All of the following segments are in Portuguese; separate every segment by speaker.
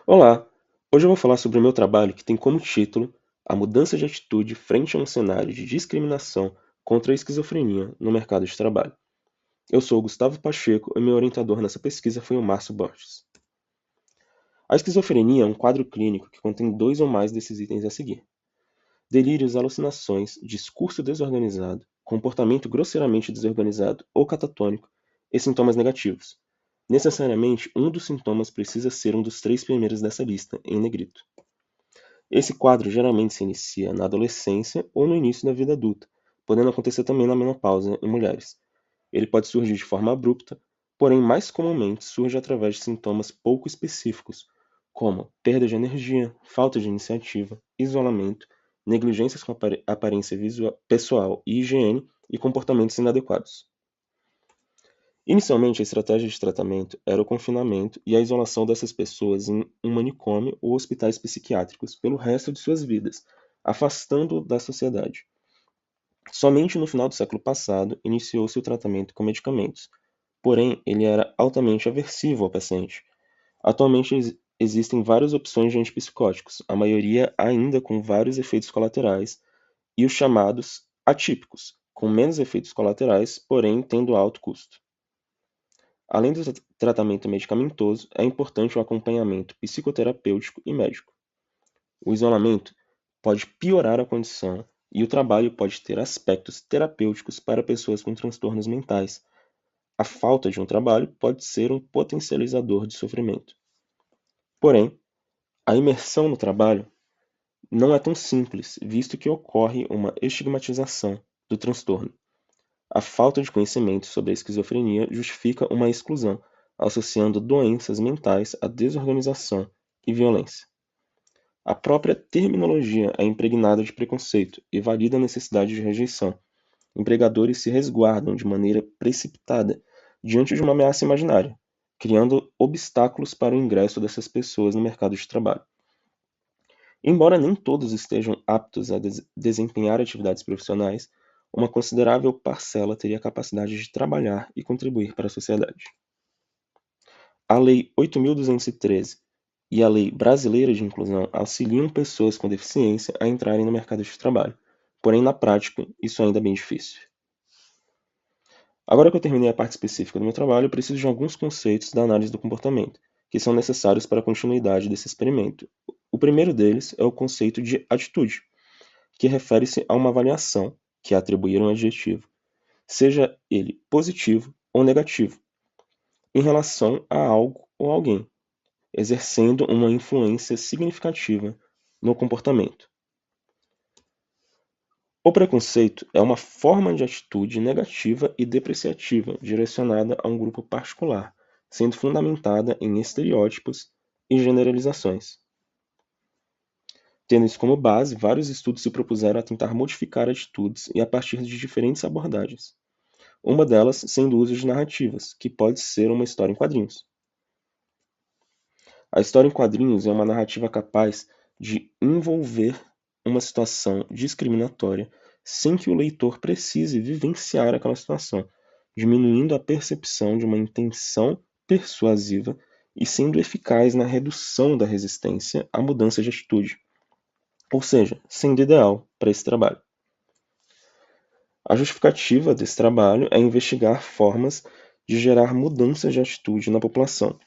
Speaker 1: Olá! Hoje eu vou falar sobre o meu trabalho que tem como título A mudança de atitude frente a um cenário de discriminação contra a esquizofrenia no mercado de trabalho. Eu sou o Gustavo Pacheco e meu orientador nessa pesquisa foi o Márcio Borges. A esquizofrenia é um quadro clínico que contém dois ou mais desses itens a seguir: delírios, alucinações, discurso desorganizado, comportamento grosseiramente desorganizado ou catatônico e sintomas negativos. Necessariamente, um dos sintomas precisa ser um dos três primeiros dessa lista, em negrito. Esse quadro geralmente se inicia na adolescência ou no início da vida adulta, podendo acontecer também na menopausa em mulheres. Ele pode surgir de forma abrupta, porém mais comumente surge através de sintomas pouco específicos, como perda de energia, falta de iniciativa, isolamento, negligências com aparência pessoal e higiene e comportamentos inadequados. Inicialmente, a estratégia de tratamento era o confinamento e a isolação dessas pessoas em um manicômio ou hospitais psiquiátricos pelo resto de suas vidas, afastando-o da sociedade. Somente no final do século passado iniciou-se o tratamento com medicamentos, porém ele era altamente aversivo ao paciente. Atualmente existem várias opções de antipsicóticos, a maioria ainda com vários efeitos colaterais, e os chamados atípicos, com menos efeitos colaterais, porém tendo alto custo. Além do tratamento medicamentoso, é importante o acompanhamento psicoterapêutico e médico. O isolamento pode piorar a condição e o trabalho pode ter aspectos terapêuticos para pessoas com transtornos mentais. A falta de um trabalho pode ser um potencializador de sofrimento. Porém, a imersão no trabalho não é tão simples, visto que ocorre uma estigmatização do transtorno. A falta de conhecimento sobre a esquizofrenia justifica uma exclusão, associando doenças mentais à desorganização e violência. A própria terminologia é impregnada de preconceito e valida a necessidade de rejeição. Empregadores se resguardam de maneira precipitada diante de uma ameaça imaginária, criando obstáculos para o ingresso dessas pessoas no mercado de trabalho. Embora nem todos estejam aptos a desempenhar atividades profissionais, uma considerável parcela teria a capacidade de trabalhar e contribuir para a sociedade. A Lei 8.213 e a Lei Brasileira de Inclusão auxiliam pessoas com deficiência a entrarem no mercado de trabalho, porém, na prática, isso ainda é bem difícil. Agora que eu terminei a parte específica do meu trabalho, eu preciso de alguns conceitos da análise do comportamento, que são necessários para a continuidade desse experimento. O primeiro deles é o conceito de atitude, que refere-se a uma avaliação que é atribuir um adjetivo, seja ele positivo ou negativo, em relação a algo ou alguém, exercendo uma influência significativa no comportamento. O preconceito é uma forma de atitude negativa e depreciativa direcionada a um grupo particular, sendo fundamentada em estereótipos e generalizações. Tendo isso como base, vários estudos se propuseram a tentar modificar atitudes e a partir de diferentes abordagens. Uma delas sendo o uso de narrativas, que pode ser uma história em quadrinhos. A história em quadrinhos é uma narrativa capaz de envolver uma situação discriminatória sem que o leitor precise vivenciar aquela situação, diminuindo a percepção de uma intenção persuasiva e sendo eficaz na redução da resistência à mudança de atitude, ou seja, sendo ideal para esse trabalho. A justificativa desse trabalho é investigar formas de gerar mudanças de atitude na população,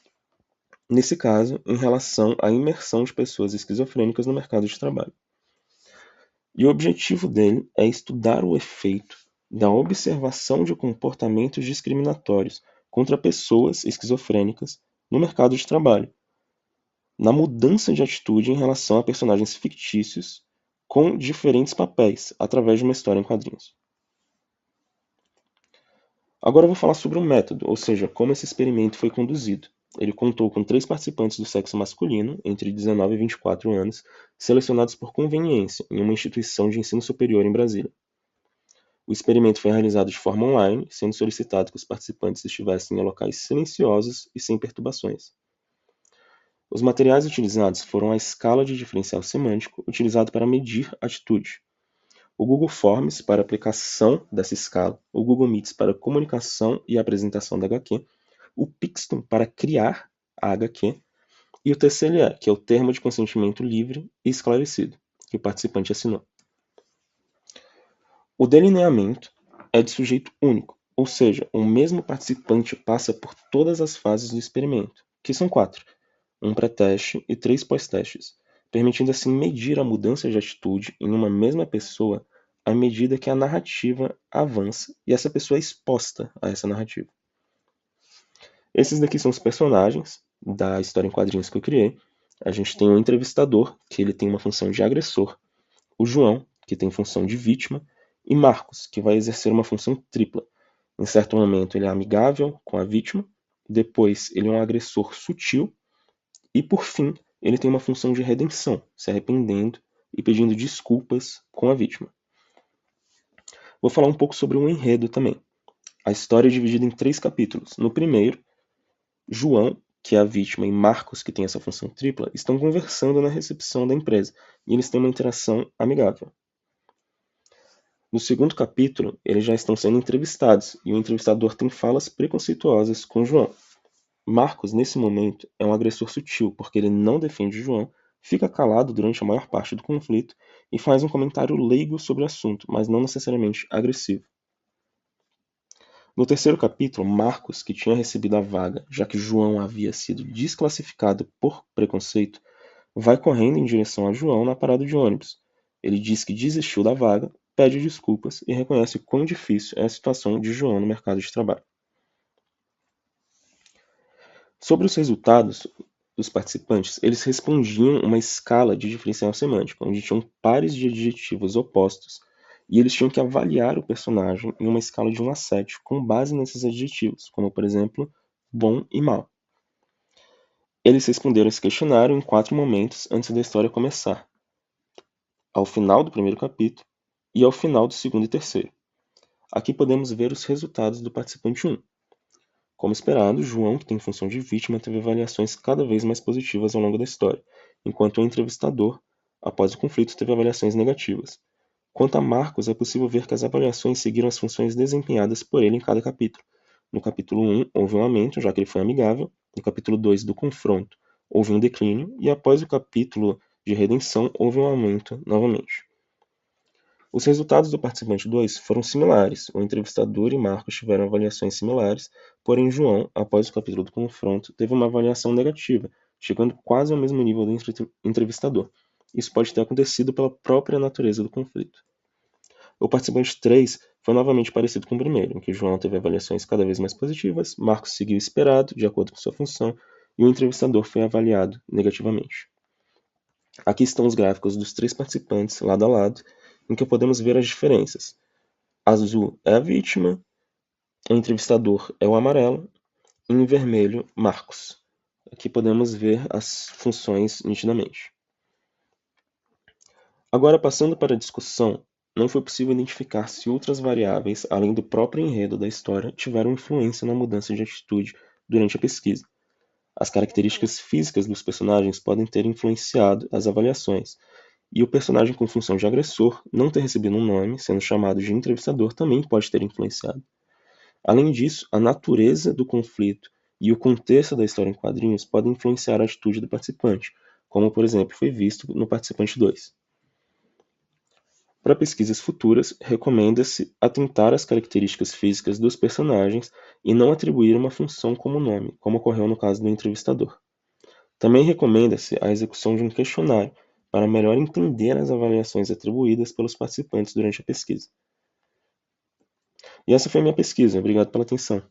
Speaker 1: nesse caso, em relação à imersão de pessoas esquizofrênicas no mercado de trabalho. E o objetivo dele é estudar o efeito da observação de comportamentos discriminatórios contra pessoas esquizofrênicas no mercado de trabalho, na mudança de atitude em relação a personagens fictícios com diferentes papéis, através de uma história em quadrinhos. Agora eu vou falar sobre o método, ou seja, como esse experimento foi conduzido. Ele contou com 3 participantes do sexo masculino, entre 19 e 24 anos, selecionados por conveniência em uma instituição de ensino superior em Brasília. O experimento foi realizado de forma online, sendo solicitado que os participantes estivessem em locais silenciosos e sem perturbações. Os materiais utilizados foram a escala de diferencial semântico utilizado para medir atitude, o Google Forms para aplicação dessa escala, o Google Meets para comunicação e apresentação da HQ, o Pixton para criar a HQ e o TCLE, que é o termo de consentimento livre e esclarecido, que o participante assinou. O delineamento é de sujeito único, ou seja, o mesmo participante passa por todas as fases do experimento, que são 4, um pré-teste e 3 pós-testes, permitindo assim medir a mudança de atitude em uma mesma pessoa à medida que a narrativa avança e essa pessoa é exposta a essa narrativa. Esses daqui são os personagens da história em quadrinhos que eu criei. A gente tem o entrevistador, que ele tem uma função de agressor, o João, que tem função de vítima, e Marcos, que vai exercer uma função tripla. Em certo momento ele é amigável com a vítima, depois ele é um agressor sutil, e por fim ele tem uma função de redenção, se arrependendo e pedindo desculpas com a vítima. Vou falar um pouco sobre o enredo também. A história é dividida em 3 capítulos. No primeiro, João, que é a vítima, e Marcos, que tem essa função tripla, estão conversando na recepção da empresa e eles têm uma interação amigável. No segundo capítulo, eles já estão sendo entrevistados e o entrevistador tem falas preconceituosas com João. Marcos, nesse momento, é um agressor sutil porque ele não defende João, fica calado durante a maior parte do conflito e faz um comentário leigo sobre o assunto, mas não necessariamente agressivo. No terceiro capítulo, Marcos, que tinha recebido a vaga, já que João havia sido desclassificado por preconceito, vai correndo em direção a João na parada de ônibus. Ele diz que desistiu da vaga, pede desculpas e reconhece o quão difícil é a situação de João no mercado de trabalho. Sobre os resultados dos participantes, eles respondiam uma escala de diferencial semântico, onde tinham pares de adjetivos opostos e eles tinham que avaliar o personagem em uma escala de 1 a 7 com base nesses adjetivos, como por exemplo, bom e mal. Eles responderam esse questionário em 4 momentos antes da história começar, ao final do primeiro capítulo e ao final do segundo e terceiro. Aqui podemos ver os resultados do participante 1. Como esperado, João, que tem função de vítima, teve avaliações cada vez mais positivas ao longo da história, enquanto o entrevistador, após o conflito, teve avaliações negativas. Quanto a Marcos, é possível ver que as avaliações seguiram as funções desempenhadas por ele em cada capítulo. No capítulo 1, houve um aumento, já que ele foi amigável. No capítulo 2, do confronto, houve um declínio. E após o capítulo de redenção, houve um aumento novamente. Os resultados do participante 2 foram similares. O entrevistador e Marcos tiveram avaliações similares, porém João, após o capítulo do confronto, teve uma avaliação negativa, chegando quase ao mesmo nível do entrevistador. Isso pode ter acontecido pela própria natureza do conflito. O participante 3 foi novamente parecido com o primeiro, em que João teve avaliações cada vez mais positivas, Marcos seguiu esperado, de acordo com sua função, e o entrevistador foi avaliado negativamente. Aqui estão os gráficos dos 3 participantes, lado a lado, em que podemos ver as diferenças. Azul é a vítima, o entrevistador é o amarelo, e em vermelho, Marcos. Aqui podemos ver as funções nitidamente. Agora, passando para a discussão, não foi possível identificar se outras variáveis, além do próprio enredo da história, tiveram influência na mudança de atitude durante a pesquisa. As características físicas dos personagens podem ter influenciado as avaliações, e o personagem com função de agressor não ter recebido um nome, sendo chamado de entrevistador, também pode ter influenciado. Além disso, a natureza do conflito e o contexto da história em quadrinhos podem influenciar a atitude do participante, como, por exemplo, foi visto no participante 2. Para pesquisas futuras, recomenda-se atentar às características físicas dos personagens e não atribuir uma função como nome, como ocorreu no caso do entrevistador. Também recomenda-se a execução de um questionário para melhor entender as avaliações atribuídas pelos participantes durante a pesquisa. E essa foi a minha pesquisa. Obrigado pela atenção.